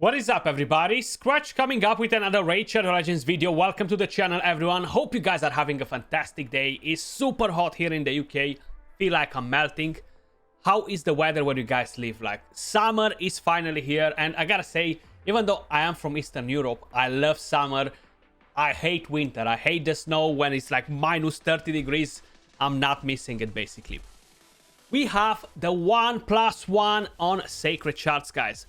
What is up, everybody? Skratch coming up with another Raid Shadow Legends video. Welcome to the channel, everyone. Hope you guys are having a fantastic day. It's super hot here in the UK. Feel like I'm melting. How is the weather where you guys live? Like, summer is finally here, and I gotta say, even though I am from Eastern Europe, I love summer. I hate winter. I hate the snow when it's like minus 30 degrees. I'm not missing it, basically. We have the 1+1 on Sacred Shards, guys.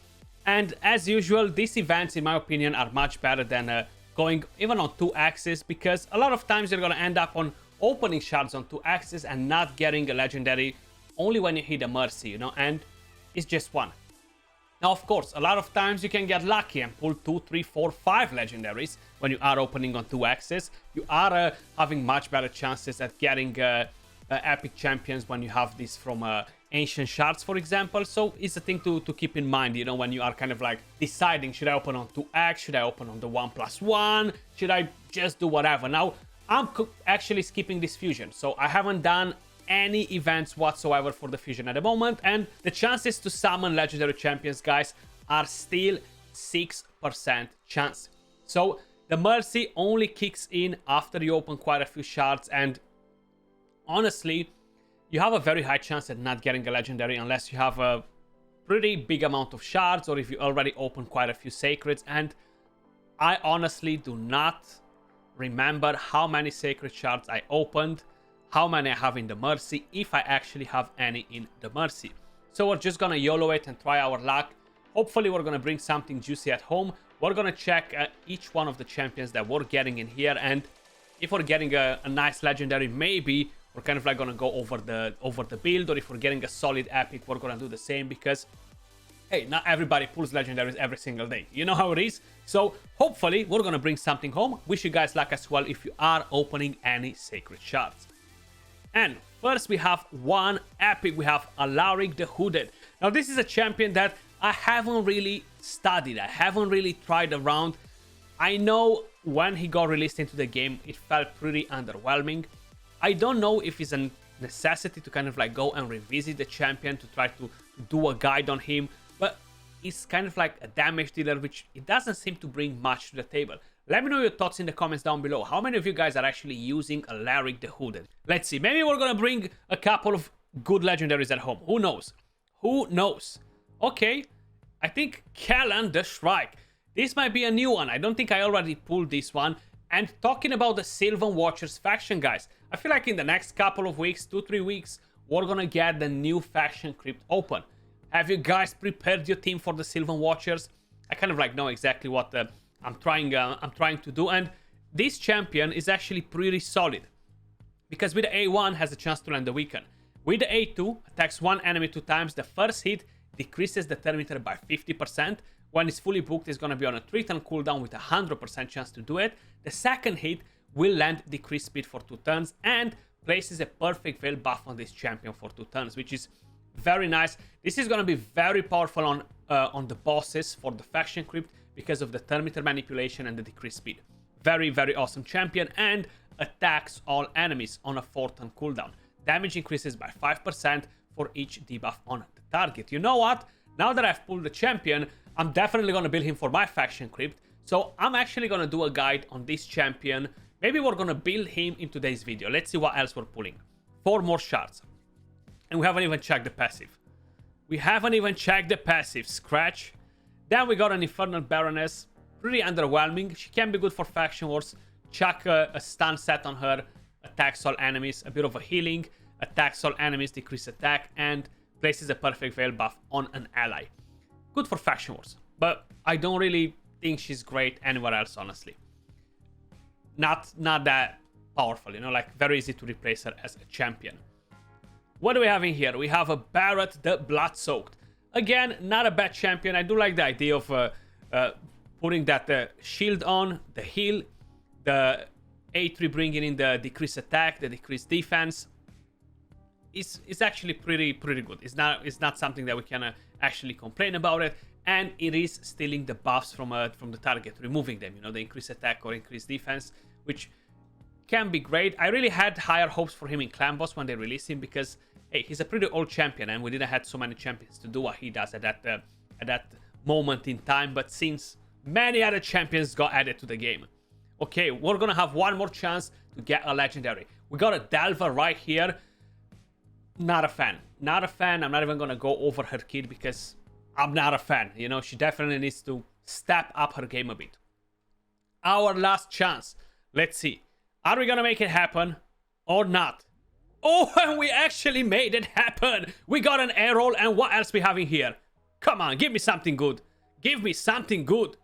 And as usual, these events, in my opinion, are much better than going even on 2 axes, because a lot of times you're going to end up on opening shards on 2 axes and not getting a legendary only when you hit a mercy, you know, and it's just one. Now, of course, a lot of times you can get lucky and pull 2, 3, 4, 5 legendaries when you are opening on 2 axes. You are having much better chances at getting epic champions when you have this from ancient shards, for example. So it's a thing to keep in mind, you know, when you are kind of like deciding, should I open on 2x, should I open on the 1+1, should I just do whatever. Now I'm actually skipping this fusion, so I haven't done any events whatsoever for the fusion at the moment, and the chances to summon legendary champions, guys, are still 6% chance. So the mercy only kicks in after you open quite a few shards, and honestly, you have a very high chance at not getting a legendary unless you have a pretty big amount of shards, or if you already open quite a few sacreds. And I honestly do not remember how many sacred shards I opened, how many I have in the mercy, if I actually have any in the mercy. So we're just gonna YOLO it and try our luck. Hopefully we're gonna bring something juicy at home. We're gonna check each one of the champions that we're getting in here, and if we're getting a nice legendary, maybe we're kind of like gonna go over the build, or if we're getting a solid epic, we're gonna do the same, because hey, not everybody pulls legendaries every single day. You know how it is. So hopefully we're gonna bring something home. Wish you guys luck as well if you are opening any sacred shards. And first we have one epic. We have Alaric the Hooded. Now this is a champion that I haven't really studied. I haven't really tried around. I know when he got released into the game, it felt pretty underwhelming. I don't know if it's a necessity to kind of like go and revisit the champion to try to do a guide on him, but it's kind of like a damage dealer, which it doesn't seem to bring much to the table. Let me know your thoughts in the comments down below. How many of you guys are actually using Alaric the Hooded? Let's see. Maybe we're gonna bring a couple of good legendaries at home. Who knows? Who knows? Okay, I think Kellan the Shrike. This might be a new one. I don't think I already pulled this one. And talking about the Sylvan Watchers faction, guys, I feel like in the next couple of weeks, 2-3 weeks, we're gonna get the new faction crypt open. Have you guys prepared your team for the Sylvan Watchers? I kind of like know exactly what I'm trying to do, and this champion is actually pretty solid, because with the A1 has a chance to land the weaken. With the A2, attacks one enemy 2 times. The first hit decreases the turn meter by 50%. When it's fully booked, it's going to be on a 3-turn cooldown with a 100% chance to do it. The second hit will land decreased speed for 2 turns and places a perfect veil buff on this champion for 2 turns, which is very nice. This is going to be very powerful on the bosses for the faction crypt because of the turn meter manipulation and the decreased speed. Very, very awesome champion, and attacks all enemies on a 4-turn cooldown. Damage increases by 5% for each debuff on the target. You know what? Now that I've pulled the champion, I'm definitely going to build him for my faction crypt. So I'm actually going to do a guide on this champion. Maybe we're going to build him in today's video. Let's see what else we're pulling. 4 more shards. And we haven't even checked the passive. We haven't even checked the passive. Skratch. Then we got an Infernal Baroness. Pretty underwhelming. She can be good for faction wars. Chuck a stun set on her. Attacks all enemies. A bit of a healing. Attacks all enemies. Decrease attack. And places a perfect veil buff on an ally. Good for faction wars, but I don't really think she's great anywhere else, honestly. Not that powerful, you know, like very easy to replace her as a champion. What do we have in here? We have a Barret the Blood-Soaked. Again, not a bad champion. I do like the idea of putting that shield on, the heal, the A3 bringing in the decreased attack, the decreased defense. It's actually pretty good. It's not something that we can actually complain about it, and it is stealing the buffs from the target, removing them, you know, the increased attack or increased defense, which can be great. I really had higher hopes for him in Clan Boss when they released him, because hey, he's a pretty old champion and we didn't have so many champions to do what he does at that moment in time, but since many other champions got added to the game. Okay, we're gonna have one more chance to get a legendary. We got a Delver right here. Not a fan. Not a fan. I'm not even gonna go over her kid because I'm not a fan. You know, she definitely needs to step up her game a bit. Our last chance. Let's see. Are we gonna make it happen or not? Oh, and we actually made it happen. We got an air roll, and what else we have in here? Come on, give me something good. Give me something good.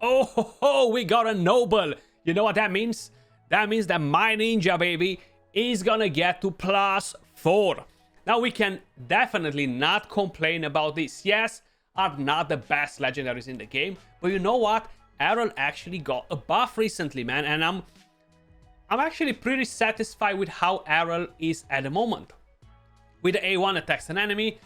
Oh, we got a noble. You know what that means? That means that my ninja, baby, is gonna get to +4. Now, we can definitely not complain about this. Yes, are not the best legendaries in the game, but you know what? Errol actually got a buff recently, man, and I'm actually pretty satisfied with how Errol is at the moment. With the A1 attacks an enemy,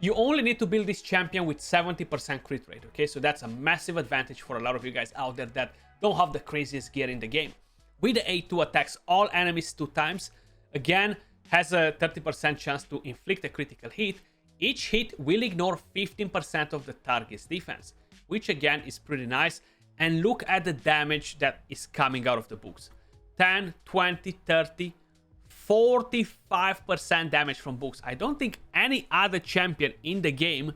you only need to build this champion with 70% crit rate, okay? So that's a massive advantage for a lot of you guys out there that don't have the craziest gear in the game. With the A2 attacks all enemies 2 times, again, has a 30% chance to inflict a critical hit. Each hit will ignore 15% of the target's defense, which again is pretty nice. And look at the damage that is coming out of the books. 10, 20, 30, 45% damage from books. I don't think any other champion in the game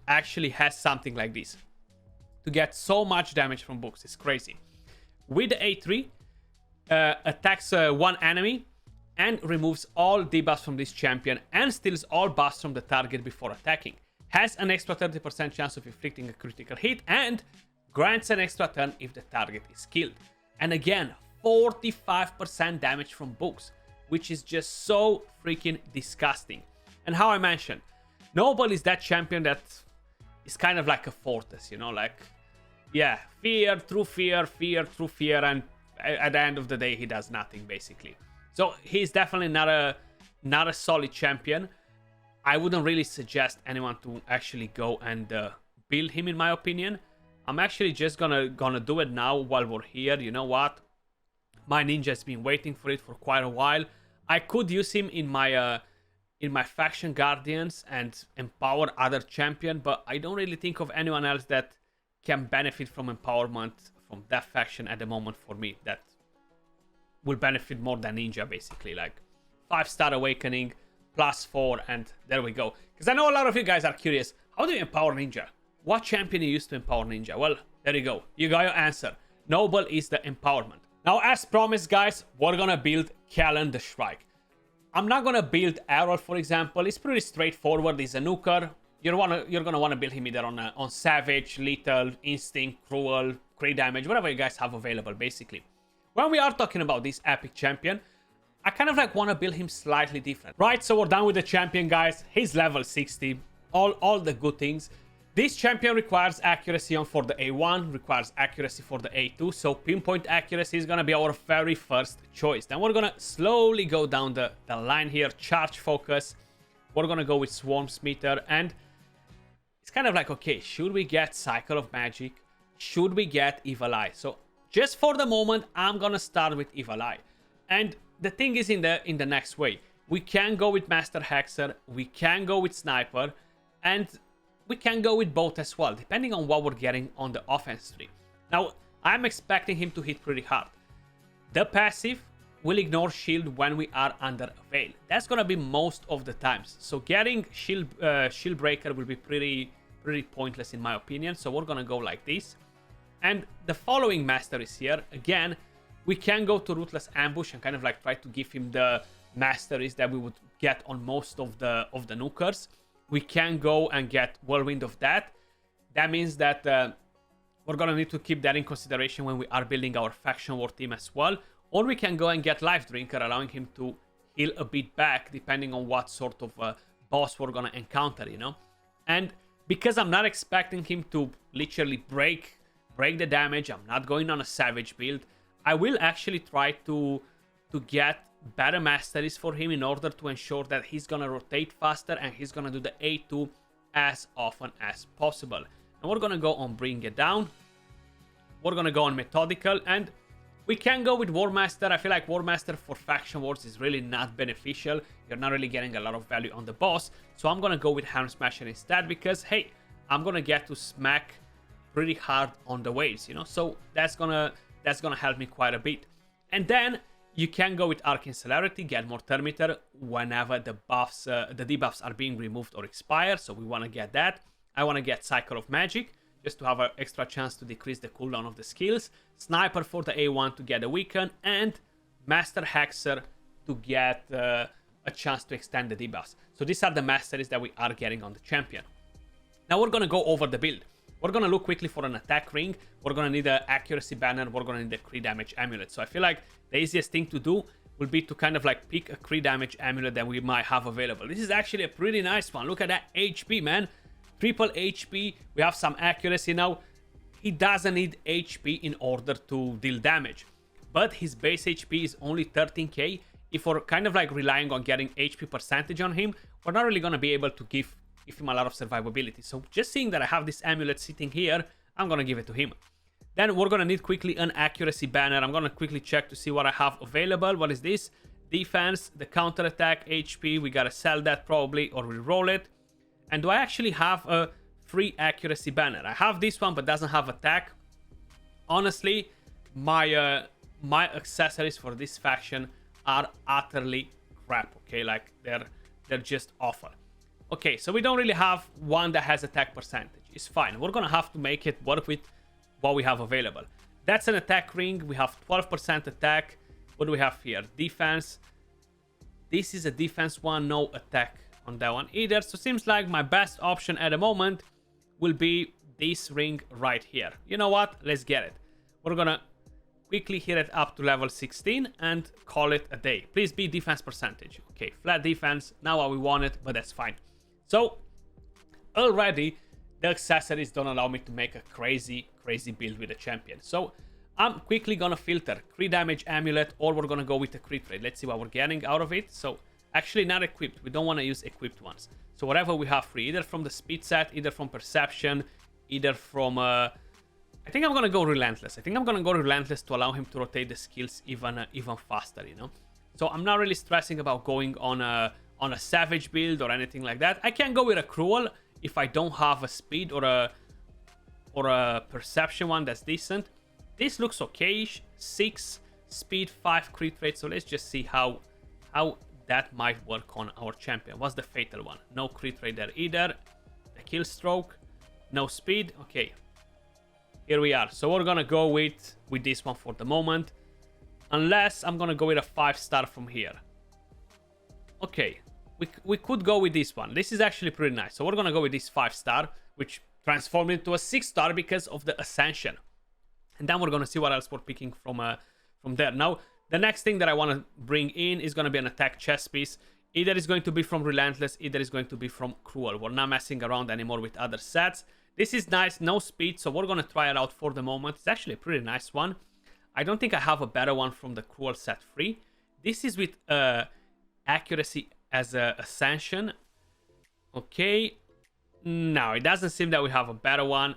actually has something like this. To get so much damage from books is crazy. With the A3, attacks one enemy and removes all debuffs from this champion and steals all buffs from the target before attacking. Has an extra 30% chance of inflicting a critical hit and grants an extra turn if the target is killed. And again, 45% damage from books, which is just so freaking disgusting. And how I mentioned, Noble is that champion that is kind of like a fortress, you know, like, yeah, fear through fear, fear through fear, and at the end of the day, he does nothing, basically. So he's definitely not a solid champion. I wouldn't really suggest anyone to actually go and build him, in my opinion. I'm actually just gonna do it now while we're here. You know what? My ninja's been waiting for it for quite a while. I could use him in my faction guardians and empower other champion, but I don't really think of anyone else that can benefit from empowerment from that faction at the moment for me. That will benefit more than ninja, basically. Like 5-star awakening, +4, and there we go. Because I know a lot of you guys are curious, how do you empower ninja? What champion you use to empower ninja? Well, there you go. You got your answer. Noble is the empowerment. Now, as promised, guys, we're gonna build Kellen the Shrike. I'm not gonna build Errol, for example. It's pretty straightforward. He's a nuker. You're gonna wanna build him either on Savage, Lethal, Instinct, Cruel, Crit Damage, whatever you guys have available, basically. When we are talking about this epic champion, I kind of like wanna build him slightly different. Right, so we're done with the champion, guys. He's level 60. All the good things. This champion requires accuracy for the A1, requires accuracy for the A2, so pinpoint accuracy is gonna be our very first choice. Then we're gonna slowly go down the line here, charge focus. We're gonna go with Swarms Meter, and it's kind of like, okay, should we get Cycle of Magic? Should we get Evil Eye? So just for the moment, I'm gonna start with Evil Eye. And the thing is in the next way. We can go with Master Hexer, we can go with Sniper, and we can go with both as well, depending on what we're getting on the offense tree. Now, I'm expecting him to hit pretty hard. The passive will ignore shield when we are under a veil. That's gonna be most of the times. So getting shield breaker will be pretty pointless in my opinion. So we're gonna go like this. And the following master is here. Again, we can go to Ruthless Ambush and kind of like try to give him the masteries that we would get on most of the nukers. We can go and get Whirlwind of Death. That means that we're gonna need to keep that in consideration when we are building our faction war team as well. Or we can go and get Life Drinker, allowing him to heal a bit back depending on what sort of boss we're gonna encounter, you know. And because I'm not expecting him to literally break the damage, I'm not going on a Savage build. I will actually try to get better masteries for him in order to ensure that he's gonna rotate faster and he's gonna do the A2 as often as possible. And we're gonna go on Bring It Down. We're gonna go on Methodical, and we can go with War Master. I feel like War Master for faction wars is really not beneficial. You're not really getting a lot of value on the boss. So I'm gonna go with Helm Smasher instead because, hey, I'm gonna get to smack pretty hard on the waves, you know. So that's gonna help me quite a bit. And then you can go with Arcane Celerity, get more Thermitter whenever the buffs, the debuffs are being removed or expire. So we want to get that. I want to get Cycle of Magic, just to have an extra chance to decrease the cooldown of the skills. Sniper for the A1 to get a weaken, and Master Hexer to get a chance to extend the debuffs. So these are the masteries that we are getting on the champion. Now we're gonna go over the build. We're gonna look quickly for an attack ring. We're gonna need an accuracy banner. We're gonna need a crit damage amulet. So I feel like the easiest thing to do will be to kind of like pick a crit damage amulet that we might have available. This is actually a pretty nice one. Look at that HP, man. Triple HP. We have some accuracy now. He doesn't need HP in order to deal damage, but his base HP is only 13k. If we're kind of like relying on getting HP percentage on him, we're not really gonna be able to give him a lot of survivability. So just seeing that I have this amulet sitting here, I'm gonna give it to him. Then we're gonna need quickly an accuracy banner. I'm gonna quickly check to see what I have available. What is this? Defense, the counter attack, HP. We gotta sell that probably or re-roll it. And do I actually have a free accuracy banner? I have this one, but doesn't have attack. Honestly, my accessories for this faction are utterly crap. Okay, like they're just awful. Okay, so we don't really have one that has attack percentage. It's fine. We're gonna have to make it work with what we have available. That's an attack ring. We have 12% attack. What do we have here? Defense. This is a defense one, no attack on that one either. So seems like my best option at the moment will be this ring right here. You know what? Let's get it. We're gonna quickly hit it up to level 16 and call it a day. Please be defense percentage. Okay, flat defense. Not what we wanted, but that's fine. So already the accessories don't allow me to make a crazy build with a champion. So I'm quickly gonna filter crit damage amulet, or we're gonna go with a crit rate. Let's see what we're getting out of it. So actually not equipped. We don't want to use equipped ones. So whatever we have free, either from the speed set, either from perception, either from I think I'm gonna go relentless. I think I'm gonna go relentless to allow him to rotate the skills even faster, you know. So I'm not really stressing about going on a savage build or anything like that. I can go with a cruel if I don't have a speed or a perception one that's decent. This looks okay-ish. 6 speed, 5 crit rate. So let's just see how that might work on our champion. What's the fatal one? No crit rate there either. The kill stroke, no speed. Okay, here we are. So we're gonna go with this one for the moment, unless I'm gonna go with a 5-star from here. Okay, we could go with this one. This is actually pretty nice. So we're gonna go with this 5-star, which transformed into a 6-star because of the ascension. And then we're gonna see what else we're picking from there. Now, the next thing that I want to bring in is going to be an attack chess piece. Either it's going to be from Relentless, either it's going to be from Cruel. We're not messing around anymore with other sets. This is nice, no speed, so we're going to try it out for the moment. It's actually a pretty nice one. I don't think I have a better one from the Cruel set free. This is with accuracy as a Ascension. Okay. No, it doesn't seem that we have a better one.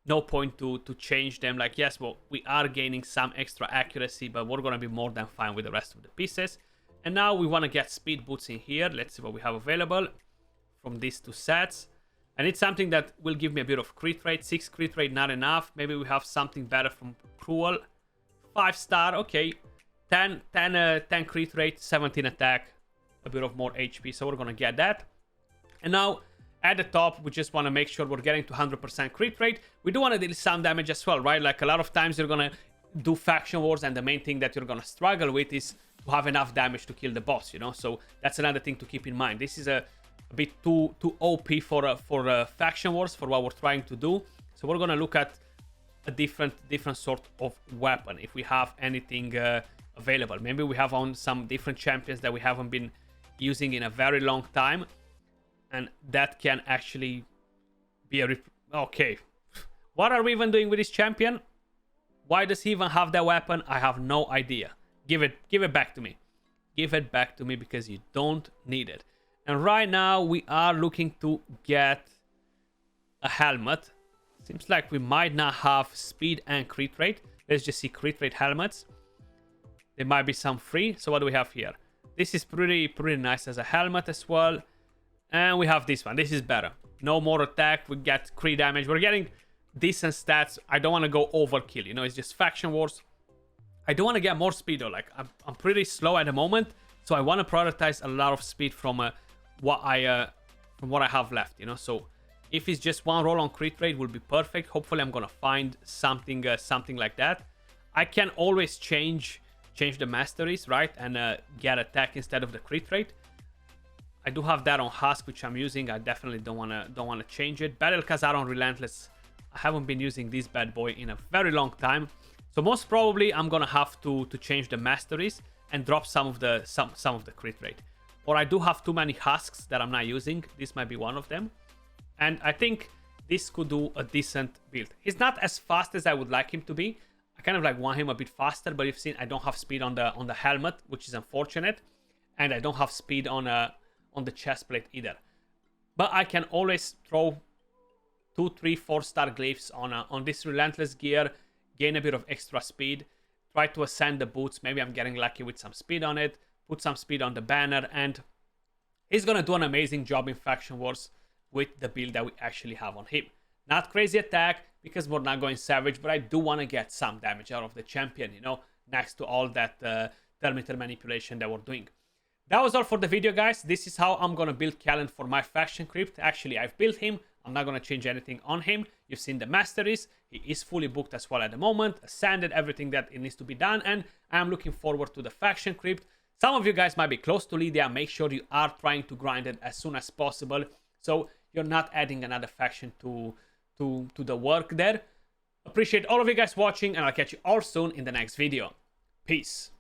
No point to change them. Like, yes, well, we are gaining some extra accuracy, but we're going to be more than fine with the rest of the pieces. And now we want to get speed boots in here. Let's see what we have available from these two sets. And it's something that will give me a bit of crit rate. 6 crit rate, not enough. Maybe we have something better from Cruel. 5-star, okay. 10 crit rate, 17 attack, a bit of more HP. So we're going to get that. And now, at the top, we just want to make sure we're getting to 100% crit rate. We do want to deal some damage as well, right? Like, a lot of times you're going to do faction wars, and the main thing that you're going to struggle with is to have enough damage to kill the boss, you know? So that's another thing to keep in mind. This is a bit too OP for faction wars, for what we're trying to do. So we're going to look at a different sort of weapon, if we have anything available. Maybe we have on some different champions that we haven't been using in a very long time. And that can actually be a... Okay. What are we even doing with this champion? Why does he even have that weapon? I have no idea. Give it back to me. Give it back to me, because you don't need it. And right now, we are looking to get a helmet. Seems like we might not have speed and crit rate. Let's just see crit rate helmets. There might be some free. So what do we have here? This is pretty nice as a helmet as well. And we have this one. This is better. No more attack. We get crit damage. We're getting decent stats. I don't want to go overkill. You know, it's just faction wars. I don't want to get more speed though. Like I'm pretty slow at the moment, so I want to prioritize a lot of speed from what I have left. You know, so if it's just one roll on crit rate, will be perfect. Hopefully, I'm gonna find something like that. I can always change the masteries, right, and get attack instead of the crit rate. I do have that on Husk, which I'm using. I definitely don't wanna change it. Battle Khazar on Relentless. I haven't been using this bad boy in a very long time, so most probably I'm gonna have to change the masteries and drop some of the crit rate. Or I do have too many Husks that I'm not using. This might be one of them, and I think this could do a decent build. He's not as fast as I would like him to be. I kind of like want him a bit faster, but you've seen I don't have speed on the helmet, which is unfortunate, and I don't have speed on the chest plate either. But I can always throw 2, 3, 4-star glyphs on this Relentless gear, gain a bit of extra speed, try to ascend the boots. Maybe I'm getting lucky with some speed on it, put some speed on the banner, and he's gonna do an amazing job in Faction Wars with the build that we actually have on him. Not crazy attack because we're not going savage, but I do want to get some damage out of the champion, you know, next to all that thermometer manipulation that we're doing. That was all for the video, guys. This is how I'm gonna build Callan for my faction crypt. Actually, I've built him. I'm not gonna change anything on him. You've seen the masteries. He is fully booked as well at the moment, ascended, everything that it needs to be done, and I'm looking forward to the faction crypt. Some of you guys might be close to Lydia. Make sure you are trying to grind it as soon as possible, so you're not adding another faction to the work there. Appreciate all of you guys watching, and I'll catch you all soon in the next video. Peace.